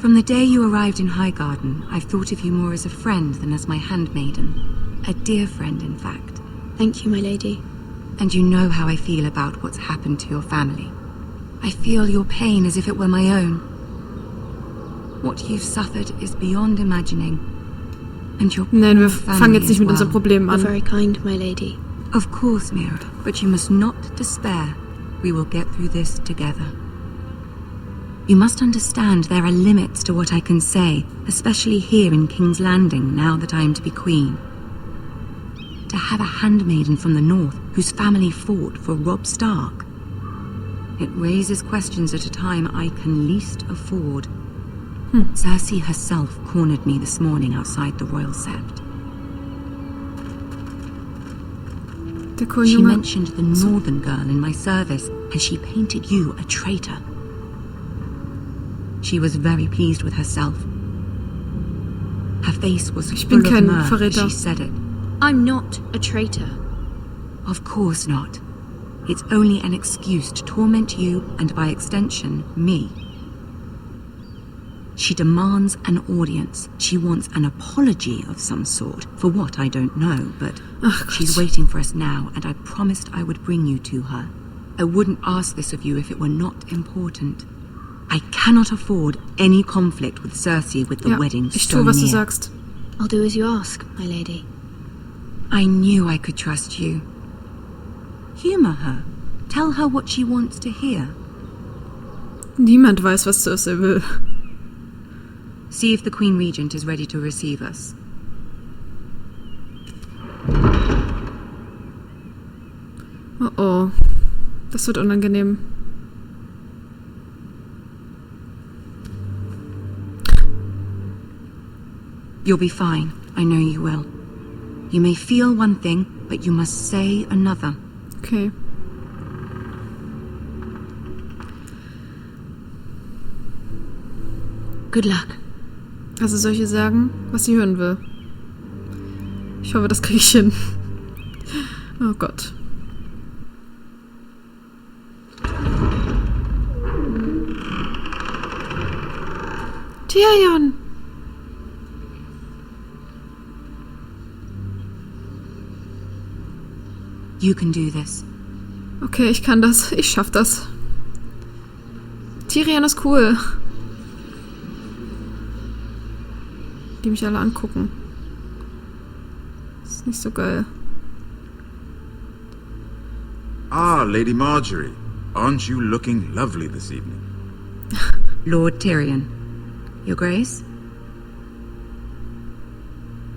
From the day you arrived in Highgarden, I've thought of you more as a friend than as my handmaiden. A dear friend, in fact. Thank you, my lady. And you know how I feel about what's happened to your family. I feel your pain as if it were my own. What you've suffered is beyond imagining. And your Nein, wir fangen jetzt nicht mit unseren Problemen an. You're very kind, my lady. Of course, Mira, but you must not despair. We will get through this together. You must understand there are limits to what I can say, especially here in King's Landing, now that I am to be queen. To have a handmaiden from the north whose family fought for Robb Stark. It raises questions at a time I can least afford. Cersei herself cornered me this morning outside the Royal Sept. She mentioned the northern girl in my service, and she painted you a traitor. She was very pleased with herself. Her face was full of mirth as she said it. I'm not a traitor. Of course not. It's only an excuse to torment you and, by extension, me. She demands an audience. She wants an apology of some sort. For what, I don't know, but she's waiting for us now, and I promised I would bring you to her. I wouldn't ask this of you if it were not important. I cannot afford any conflict with Cersei with the wedding so near. Du sagst. I'll do as you ask, my lady. I knew I could trust you. Humor her. Tell her what she wants to hear. Niemand weiß, was Cersei will. See if the Queen Regent is ready to receive us. Oh oh. Das wird unangenehm. You'll be fine. I know you will. You may feel one thing, but you must say another. Okay. Good luck. Also soll ich ihr sagen, was sie hören will? Ich hoffe, das kriege ich hin. Oh Gott. Tyrion! You can do this. Okay, ich kann das. Ich schaff das. Tyrion ist cool. Die mich alle angucken. Das ist nicht so geil. Ah, Lady Marjorie. Aren't you looking lovely this evening? Lord Tyrion. Your Grace?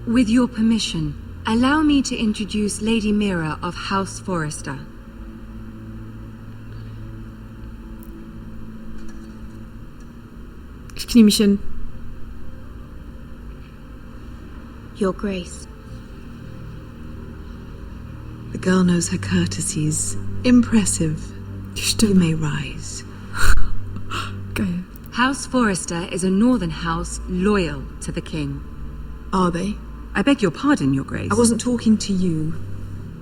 With your permission, allow me to introduce Lady Mira of Haus Forrester. Ich knie mich hin. Your Grace. The girl knows her courtesies. Impressive. You may rise. Geil. Haus Forrester is a northern house loyal to the king. Are they? I beg your pardon, Your Grace. I wasn't talking to you.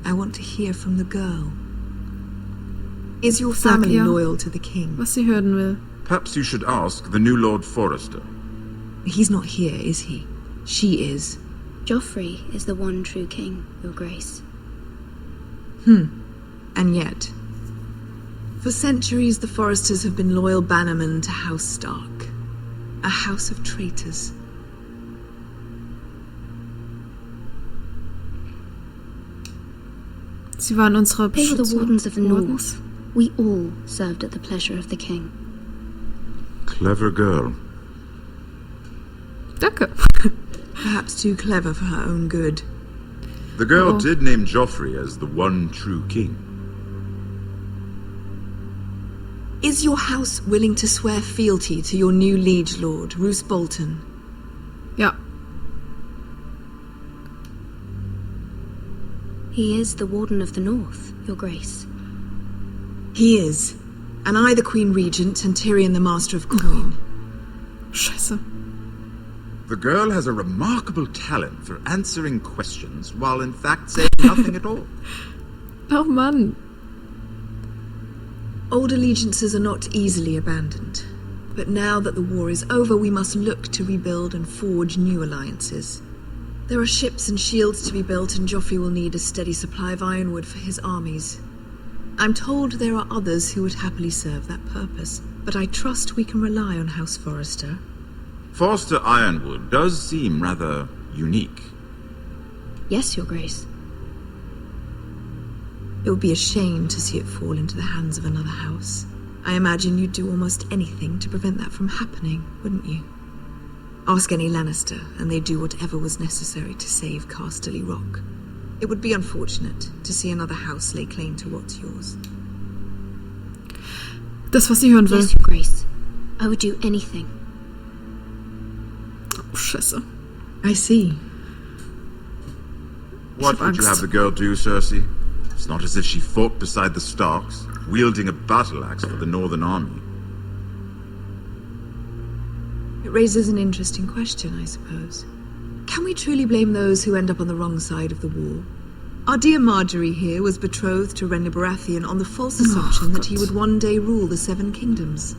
I want to hear from the girl. Is your family loyal to the king? Was sie hören will. Perhaps you should ask the new Lord Forrester. He's not here, is he? She is. Joffrey is the one true king, Your Grace. And yet, for centuries the Forresters have been loyal bannermen to House Stark. A house of traitors. Sie waren unsere They were the Beschützer. wardens of the North. We all served at the pleasure of the king. Clever girl. Danke. Perhaps too clever for her own good. The girl did name Joffrey as the one true king. Is your house willing to swear fealty to your new liege lord, Roose Bolton? Ja. He is the warden of the North, Your Grace. He is. And I the Queen Regent and Tyrion the Master of Coin. Scheiße. The girl has a remarkable talent for answering questions while in fact saying nothing at all. Oh Mann. Old allegiances are not easily abandoned. But now that the war is over, we must look to rebuild and forge new alliances. There are ships and shields to be built, and Joffrey will need a steady supply of ironwood for his armies. I'm told there are others who would happily serve that purpose, but I trust we can rely on Haus Forrester. Forrester ironwood does seem rather unique. Yes, Your Grace. It would be a shame to see it fall into the hands of another house. I imagine you'd do almost anything to prevent that from happening, wouldn't you? Ask any Lannister, and they'd do whatever was necessary to save Casterly Rock. It would be unfortunate to see another house lay claim to what's yours. Das, was sie hören will. Yes, Your Grace. I would do anything. Oh, Scheiße. I see. What would you have the girl do, Cersei? It's not as if she fought beside the Starks, wielding a battle axe for the Northern army. It raises an interesting question, I suppose. Can we truly blame those who end up on the wrong side of the war? Our dear Marjorie here was betrothed to Renly Baratheon on the false assumption that he would one day rule the Seven Kingdoms.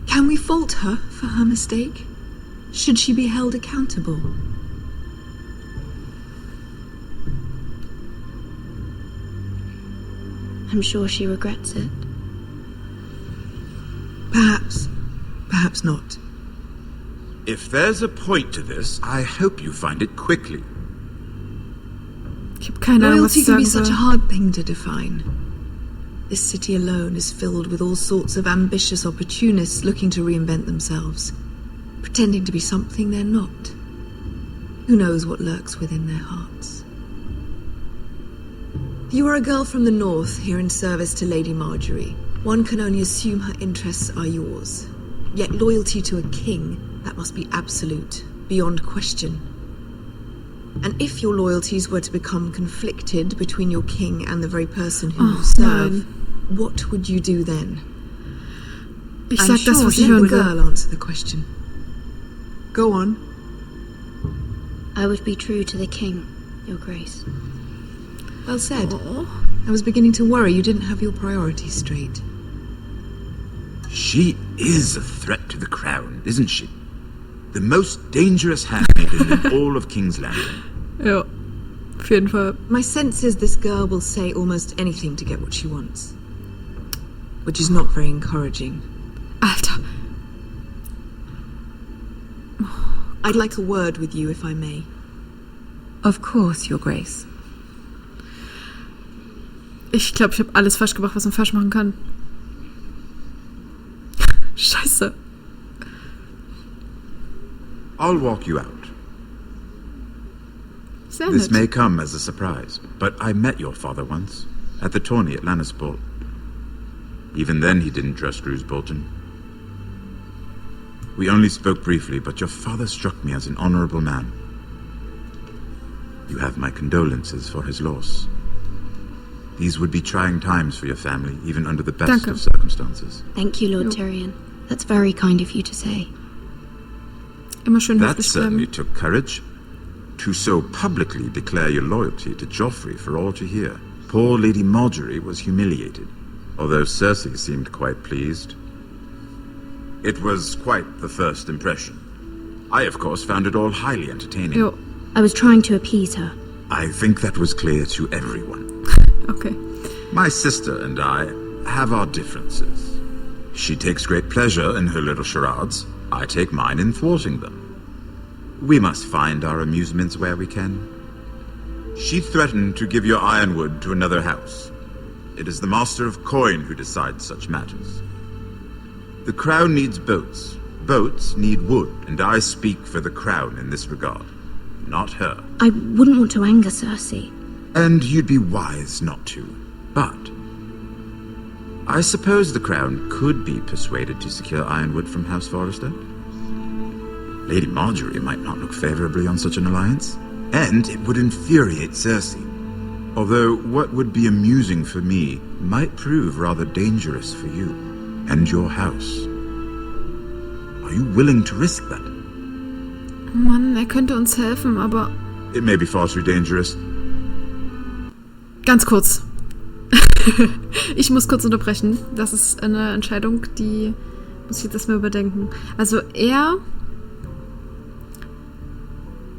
Can we fault her for her mistake? Should she be held accountable? I'm sure she regrets it. Perhaps. Perhaps not. If there's a point to this, I hope you find it quickly. Ich habe keine Ahnung, was Loyalty ich can be sagen such a soll. hard thing to define. This city alone is filled with all sorts of ambitious opportunists looking to reinvent themselves, pretending to be something they're not. Who knows what lurks within their hearts? You are a girl from the north, here in service to Lady Marjorie. One can only assume her interests are yours. Yet loyalty to a king, that must be absolute, beyond question. And if your loyalties were to become conflicted between your king and the very person whom you serve, what would you do then? Ich I'm sag das, sure was ich let the hören girl will. answer the question. Go on. I would be true to the king, Your Grace. Well said. Oh. I was beginning to worry you didn't have your priorities straight. She is a threat to the crown, isn't she? The most dangerous handmaiden in all of King's Landing. Ja, auf jeden Fall. My sense is this girl will say almost anything to get what she wants. Which is not very encouraging. Alter. I'd like a word with you, if I may. Of course, Your Grace. Ich glaube, ich habe alles falsch gemacht, was man falsch machen kann. Scheiße. I'll walk you out. Sehr This nett. may come as a surprise, but I met your father once, at the tourney at Lannisport. Even then he didn't trust Roose Bolton. We only spoke briefly, but your father struck me as an honorable man. You have my condolences for his loss. These would be trying times for your family, even under the best Danke. of circumstances. Thank you, Lord Tyrion. That's very kind of you to say. Immer schön That höflich certainly bleiben. took courage. To so publicly declare your loyalty to Joffrey for all to hear. Poor Lady Marjorie was humiliated, although Cersei seemed quite pleased. It was quite the first impression. I, of course, found it all highly entertaining. Jo, I was trying to appease her. I think that was clear to everyone. okay. My sister and I have our differences. She takes great pleasure in her little charades. I take mine in thwarting them. We must find our amusements where we can. She threatened to give your ironwood to another house. It is the Master of Coin who decides such matters. The crown needs boats. Boats need wood, and I speak for the crown in this regard, not her. I wouldn't want to anger Cersei. And you'd be wise not to. But I suppose the crown could be persuaded to secure ironwood from Haus Forrester. Lady Marjorie might not look favorably on such an alliance, and it would infuriate Cersei. Although what would be amusing for me might prove rather dangerous for you and your house. Are you willing to risk that? Mann, könnte uns helfen, aber... It may be far too dangerous. Ganz kurz. Ich muss kurz unterbrechen. Das ist eine Entscheidung, die Muss ich jetzt erstmal überdenken. Also er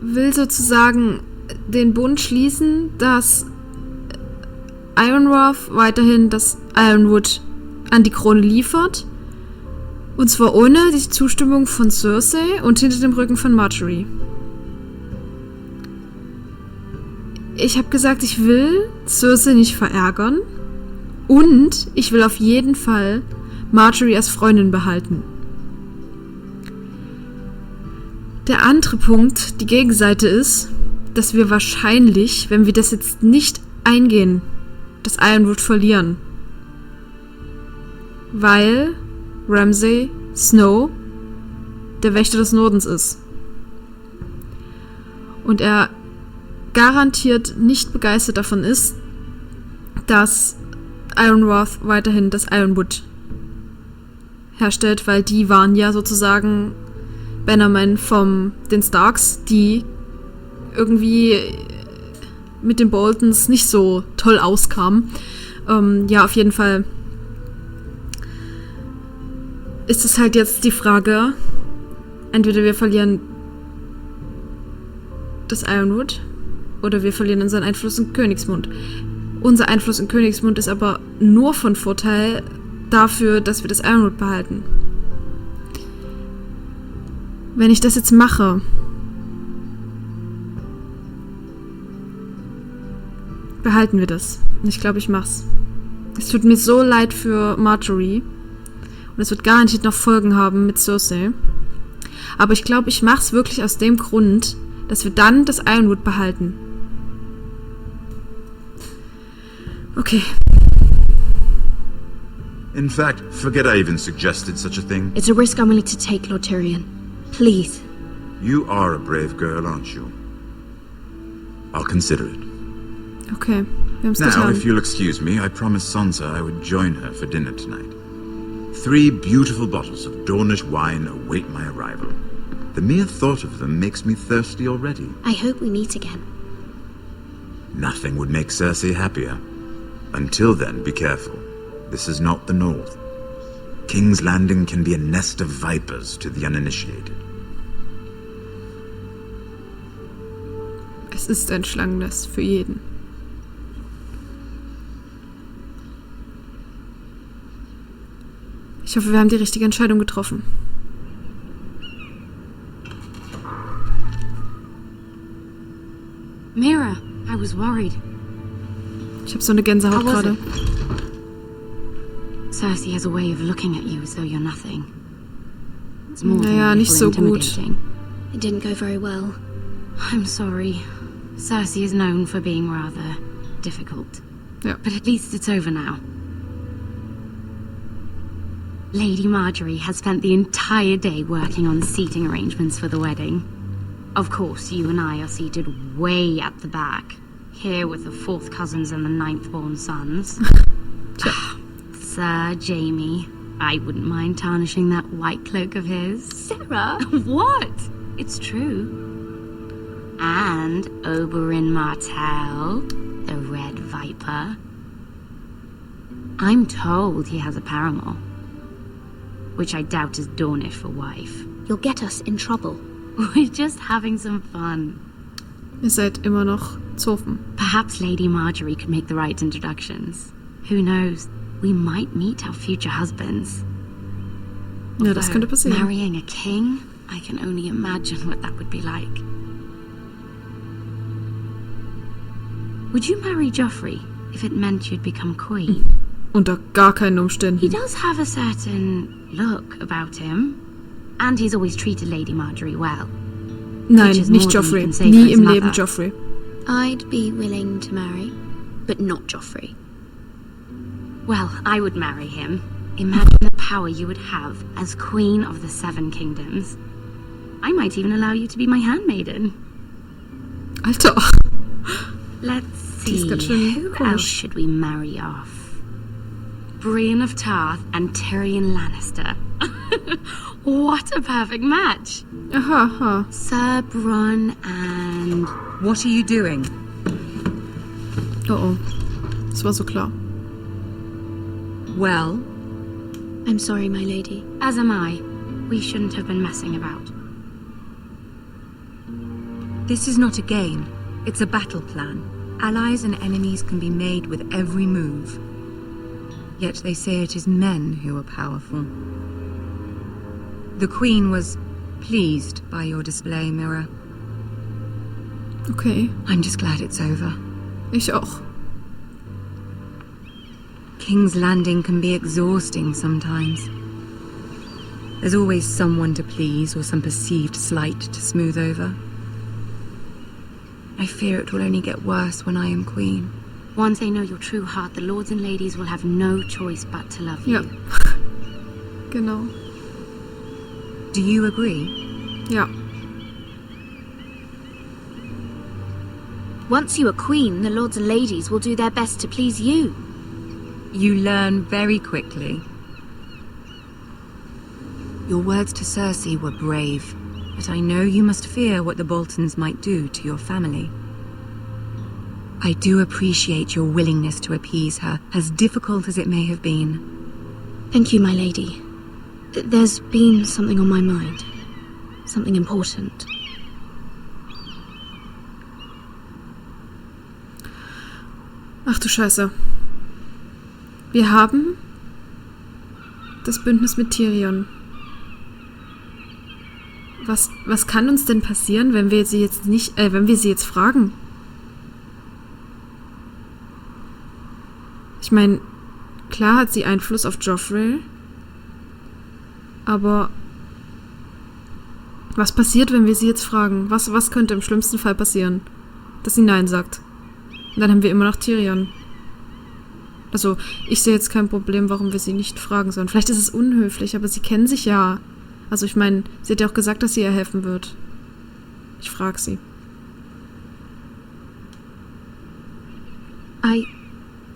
will sozusagen den Bund schließen, dass Ironrath weiterhin das Ironwood an die Krone liefert. Und zwar ohne die Zustimmung von Cersei und hinter dem Rücken von Marjorie. Ich habe gesagt, ich will Cersei nicht verärgern. Und ich will auf jeden Fall Marjorie als Freundin behalten. Der andere Punkt, die Gegenseite ist, dass wir wahrscheinlich, wenn wir das jetzt nicht eingehen, das Ironwood verlieren. Weil Ramsay Snow der Wächter des Nordens ist. Und er garantiert nicht begeistert davon ist, dass Ironrath weiterhin das Ironwood herstellt, weil die waren ja sozusagen Bannermen von den Starks, die irgendwie mit den Boltons nicht so toll auskamen. Ja, auf jeden Fall ist es halt jetzt die Frage, entweder wir verlieren das Ironwood oder wir verlieren unseren Einfluss in Königsmund. Unser Einfluss in Königsmund ist aber nur von Vorteil dafür, dass wir das Ironwood behalten. Wenn ich das jetzt mache, behalten wir das. Und ich glaube, ich mach's. Es tut mir so leid für Marjorie. Und es wird garantiert noch Folgen haben mit Cersei. Aber ich glaube, ich mach's wirklich aus dem Grund, dass wir dann das Ironwood behalten. Okay. In fact, forget I even suggested such a thing. It's a risk I'm willing to take, Lord Tyrion. Please. You are a brave girl, aren't you? I'll consider it. Okay, wir haben's Now, getan. if you'll excuse me, I promised Sansa I would join her for dinner tonight. 3 beautiful bottles of Dornish wine await my arrival. The mere thought of them makes me thirsty already. I hope we meet again. Nothing would make Cersei happier. Until then, be careful. This is not the North. King's Landing can be a nest of vipers to the uninitiated. Es ist ein Schlangennest für jeden. Ich hoffe, wir haben die richtige Entscheidung getroffen. Mira, I was worried. Ich habe so eine Gänsehaut How was gerade. it? Cersei has a way of looking at you as though you're nothing. It's more than Naja, a nicht little so gut. intimidating. It didn't go very well. I'm sorry. Cersei is known for being rather difficult. Ja. But at least it's over now. Lady Marjorie has spent the entire day working on seating arrangements for the wedding. Of course, you and I are seated way at the back, here with the 4th cousins and the 9th-born sons. Sir Jaime, I wouldn't mind tarnishing that white cloak of his. Sarah? What? It's true. And Oberyn Martell, the Red Viper. I'm told he has a paramour, which I doubt is Dornish for wife. You'll get us in trouble. We're just having some fun. Ihr seid immer noch Zofen. Perhaps Lady Marjorie could make the right introductions. Who knows? We might meet our future husbands. Ja, das könnte passieren. Marrying a king? I can only imagine what that would be like. Would you marry Joffrey if it meant you'd become queen? Unter gar keinen He Umständen. does have a certain look about him. And he's always treated Lady Marjorie well. Nein, Which is nicht more than Joffrey. you can say for Nie his im Leben mother. Joffrey. I'd be willing to marry, but not Joffrey. Well, I would marry him. Imagine the power you would have as Queen of the 7 Kingdoms. I might even allow you to be my handmaiden. Alter. Let's Die ist see, ganz schön who else komisch. should we marry off? Brienne of Tarth and Tyrion Lannister. What a perfect match. Aha, aha. Sir Bronn and... What are you doing? Oh oh. Das war so klar. Well, I'm sorry, my lady. As am I. We shouldn't have been messing about. This is not a game. It's a battle plan. Allies and enemies can be made with every move. Yet they say it is men who are powerful. The Queen was pleased by your display, Mirror. Okay, I'm just glad it's over. ich auch. King's Landing can be exhausting sometimes. There's always someone to please or some perceived slight to smooth over. I fear it will only get worse when I am queen. Once they know your true heart, the lords and ladies will have no choice but to love you. Ja. Genau. Do you agree? Ja. Once you are queen, the lords and ladies will do their best to please you. You learn very quickly. Your words to Cersei were brave, but I know you must fear what the Boltons might do to your family. I do appreciate your willingness to appease her, as difficult as it may have been. Thank you, my lady. There's been something on my mind. Something important. Ach du Scheiße. Wir haben das Bündnis mit Tyrion. Was kann uns denn passieren, wenn wir sie jetzt wenn wir sie jetzt fragen? Ich meine, klar hat sie Einfluss auf Joffrey, aber was passiert, wenn wir sie jetzt fragen? Was könnte im schlimmsten Fall passieren? Dass sie Nein sagt. Und dann haben wir immer noch Tyrion. Also, ich sehe jetzt kein Problem, warum wir sie nicht fragen sollen. Vielleicht ist es unhöflich, aber sie kennen sich ja. Also ich meine, sie hat ja auch gesagt, dass sie ihr helfen wird. Ich frage sie.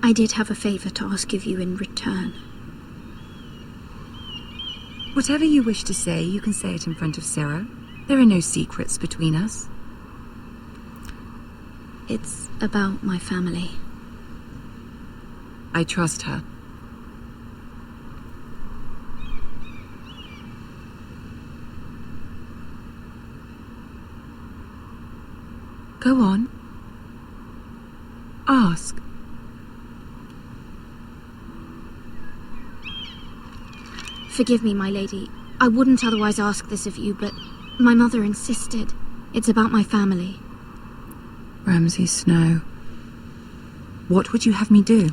I did have a favor to ask of you in return. Whatever you wish to say, you can say it in front of Sarah. There are no secrets between us. It's about my family. I trust her. Go on. Ask. Forgive me, my lady. I wouldn't otherwise ask this of you, but my mother insisted. It's about my family. Ramsay Snow. What would you have me do?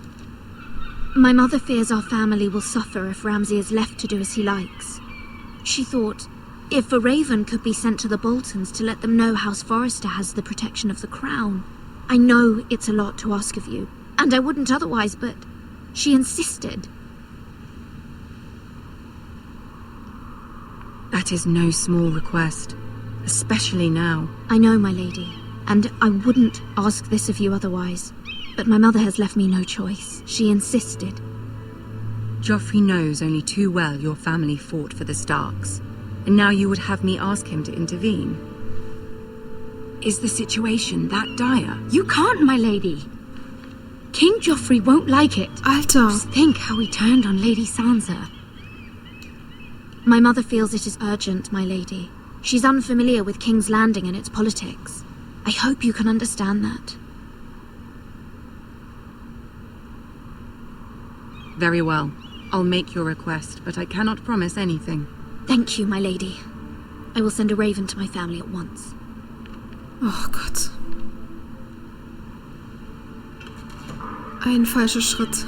My mother fears our family will suffer if Ramsay is left to do as he likes. She thought, if a raven could be sent to the Boltons to let them know Haus Forrester has the protection of the crown. I know it's a lot to ask of you, and I wouldn't otherwise, but she insisted. That is no small request, especially now. I know, my lady, and I wouldn't ask this of you otherwise. But my mother has left me no choice. She insisted. Joffrey knows only too well your family fought for the Starks, and now you would have me ask him to intervene. Is the situation that dire? You can't, my lady. King Joffrey won't like it. Alter. Just think how he turned on Lady Sansa. My mother feels it is urgent, my lady. She's unfamiliar with King's Landing and its politics. I hope you can understand that. Very well. I'll make your request, but I cannot promise anything. Thank you, my lady. I will send a raven to my family at once. Oh Gott. Ein falscher Schritt.